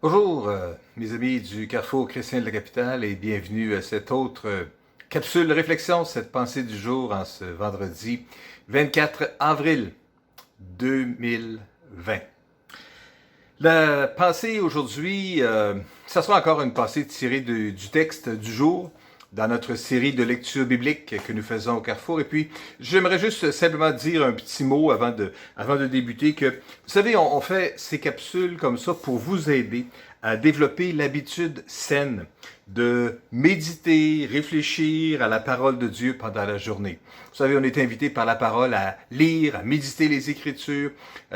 Bonjour, mes amis du Carrefour chrétien de la capitale et bienvenue à cette autre capsule de réflexion, cette pensée du jour en ce vendredi 24 avril 2020. La pensée aujourd'hui, ça sera encore une pensée tirée du texte du jour dans notre série de lectures bibliques que nous faisons au Carrefour. Et puis, j'aimerais juste simplement dire un petit mot avant de débuter que, vous savez, on fait ces capsules comme ça pour vous aider à développer l'habitude saine de méditer, réfléchir à la parole de Dieu pendant la journée. Vous savez, on est invité par la parole à lire, à méditer les Écritures.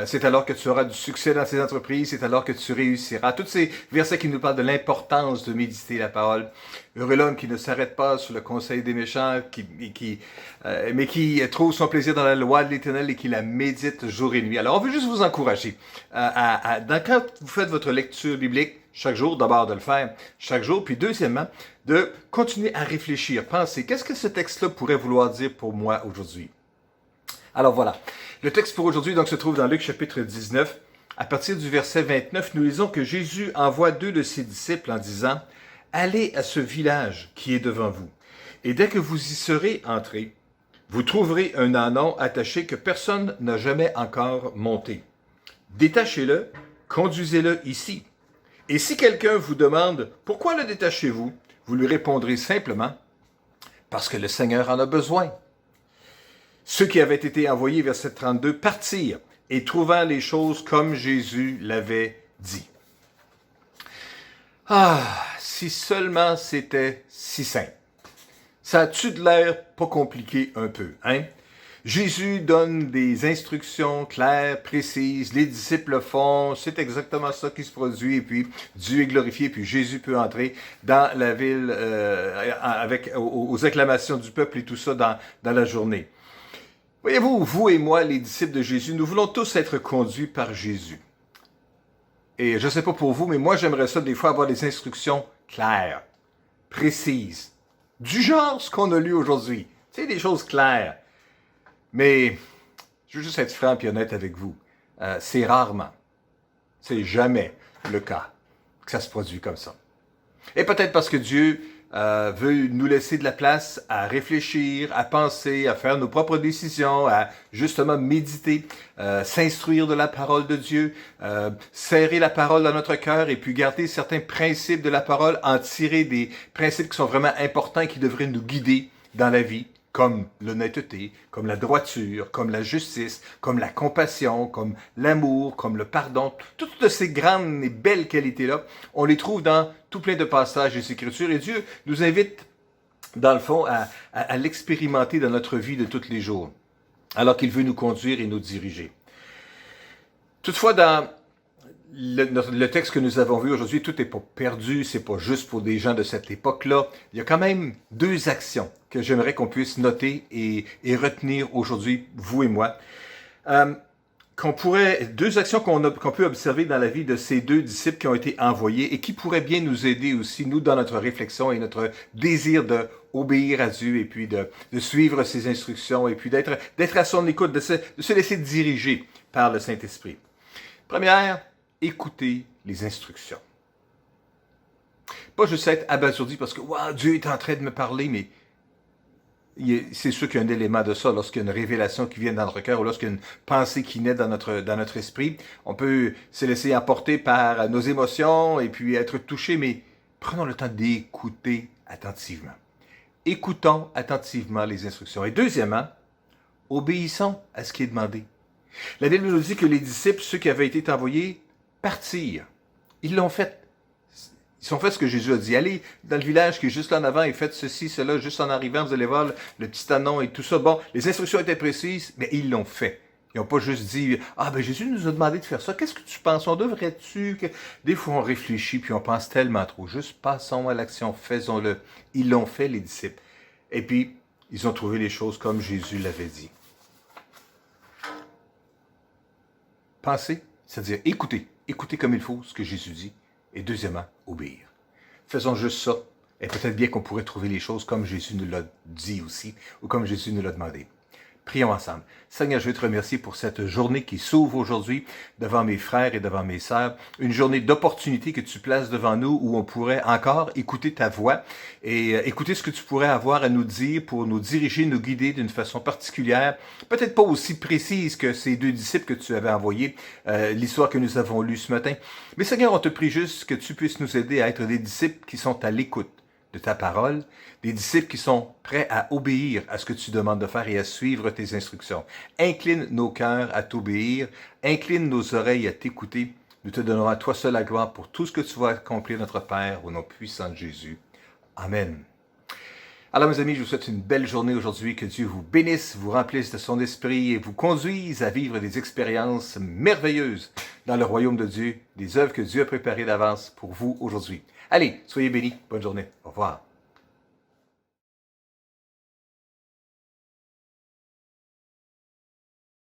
C'est alors que tu auras du succès dans tes entreprises, c'est alors que tu réussiras. Tous ces versets qui nous parlent de l'importance de méditer la parole. Heureux l'homme qui ne s'arrête pas sur le conseil des méchants, mais qui trouve son plaisir dans la loi de l'Éternel et qui la médite jour et nuit. Alors, on veut juste vous encourager quand vous faites votre lecture biblique, chaque jour, d'abord de le faire chaque jour, puis deuxièmement, de continuer à réfléchir, penser, qu'est-ce que ce texte-là pourrait vouloir dire pour moi aujourd'hui? Alors voilà, le texte pour aujourd'hui donc se trouve dans Luc chapitre 19. À partir du verset 29, nous lisons que Jésus envoie deux de ses disciples en disant « Allez à ce village qui est devant vous, et dès que vous y serez entrés, vous trouverez un ânon attaché que personne n'a jamais encore monté. Détachez-le, conduisez-le ici. Et si quelqu'un vous demande « Pourquoi le détachez-vous » vous lui répondrez simplement « Parce que le Seigneur en a besoin. » Ceux qui avaient été envoyés, verset 32, partirent et trouvant les choses comme Jésus l'avait dit. Ah, si seulement c'était si simple. Ça a-tu de l'air pas compliqué un peu, hein? Jésus donne des instructions claires, précises, les disciples le font, c'est exactement ça qui se produit, et puis Dieu est glorifié, puis Jésus peut entrer dans la ville aux acclamations du peuple et tout ça dans la journée. Voyez-vous, vous et moi, les disciples de Jésus, nous voulons tous être conduits par Jésus. Et je ne sais pas pour vous, mais moi j'aimerais ça des fois avoir des instructions claires, précises, du genre ce qu'on a lu aujourd'hui. Tu sais, des choses claires. Mais je veux juste être franc et honnête avec vous. C'est rarement, c'est jamais le cas que ça se produit comme ça. Et peut-être parce que Dieu veut nous laisser de la place à réfléchir, à penser, à faire nos propres décisions, à justement méditer, s'instruire de la parole de Dieu, serrer la parole dans notre cœur et puis garder certains principes de la parole, en tirer des principes qui sont vraiment importants et qui devraient nous guider dans la vie, comme l'honnêteté, comme la droiture, comme la justice, comme la compassion, comme l'amour, comme le pardon. Toutes ces grandes et belles qualités-là, on les trouve dans tout plein de passages des Écritures et Dieu nous invite, dans le fond, à l'expérimenter dans notre vie de tous les jours, alors qu'il veut nous conduire et nous diriger. Toutefois, dans le texte que nous avons vu aujourd'hui, tout n'est pas perdu, c'est pas juste pour des gens de cette époque-là. Il y a quand même deux actions que j'aimerais qu'on puisse noter et retenir aujourd'hui, vous et moi. Deux actions qu'on peut observer dans la vie de ces deux disciples qui ont été envoyés et qui pourraient bien nous aider aussi, nous, dans notre réflexion et notre désir d'obéir à Dieu et puis de suivre ses instructions et puis d'être à son écoute, de se laisser diriger par le Saint-Esprit. Première, écoutez les instructions. Pas juste être abasourdi parce que wow, Dieu est en train de me parler, mais c'est sûr qu'il y a un élément de ça lorsqu'il y a une révélation qui vient dans notre cœur ou lorsqu'il y a une pensée qui naît dans notre esprit. On peut se laisser emporter par nos émotions et puis être touché, mais prenons le temps d'écouter attentivement. Écoutons attentivement les instructions. Et deuxièmement, obéissons à ce qui est demandé. La Bible nous dit que les disciples, ceux qui avaient été envoyés, partirent. Ils l'ont fait. Ils ont fait ce que Jésus a dit. Allez dans le village qui est juste là en avant et faites ceci, cela, juste en arrivant, vous allez voir le petit ânon et tout ça. Bon, les instructions étaient précises, mais ils l'ont fait. Ils n'ont pas juste dit « Ah, ben Jésus nous a demandé de faire ça. Qu'est-ce que tu penses? On devrait-tu? » Des fois, on réfléchit puis on pense tellement trop. Juste passons à l'action, faisons-le. Ils l'ont fait, les disciples. Et puis, ils ont trouvé les choses comme Jésus l'avait dit. Pensez, c'est-à-dire écoutez. Écoutez comme il faut ce que Jésus dit. Et deuxièmement, obéir. Faisons juste ça. Et peut-être bien qu'on pourrait trouver les choses comme Jésus nous l'a dit aussi, ou comme Jésus nous l'a demandé. Prions ensemble. Seigneur, je veux te remercier pour cette journée qui s'ouvre aujourd'hui devant mes frères et devant mes sœurs. Une journée d'opportunité que tu places devant nous où on pourrait encore écouter ta voix et écouter ce que tu pourrais avoir à nous dire pour nous diriger, nous guider d'une façon particulière. Peut-être pas aussi précise que ces deux disciples que tu avais envoyés, l'histoire que nous avons lue ce matin. Mais Seigneur, on te prie juste que tu puisses nous aider à être des disciples qui sont à l'écoute de ta parole, des disciples qui sont prêts à obéir à ce que tu demandes de faire et à suivre tes instructions. Incline nos cœurs à t'obéir, incline nos oreilles à t'écouter. Nous te donnons à toi seul la gloire pour tout ce que tu vas accomplir, notre Père, au nom puissant de Jésus. Amen. Alors mes amis, je vous souhaite une belle journée aujourd'hui, que Dieu vous bénisse, vous remplisse de son esprit et vous conduise à vivre des expériences merveilleuses dans le royaume de Dieu, des œuvres que Dieu a préparées d'avance pour vous aujourd'hui. Allez, soyez bénis, bonne journée, au revoir.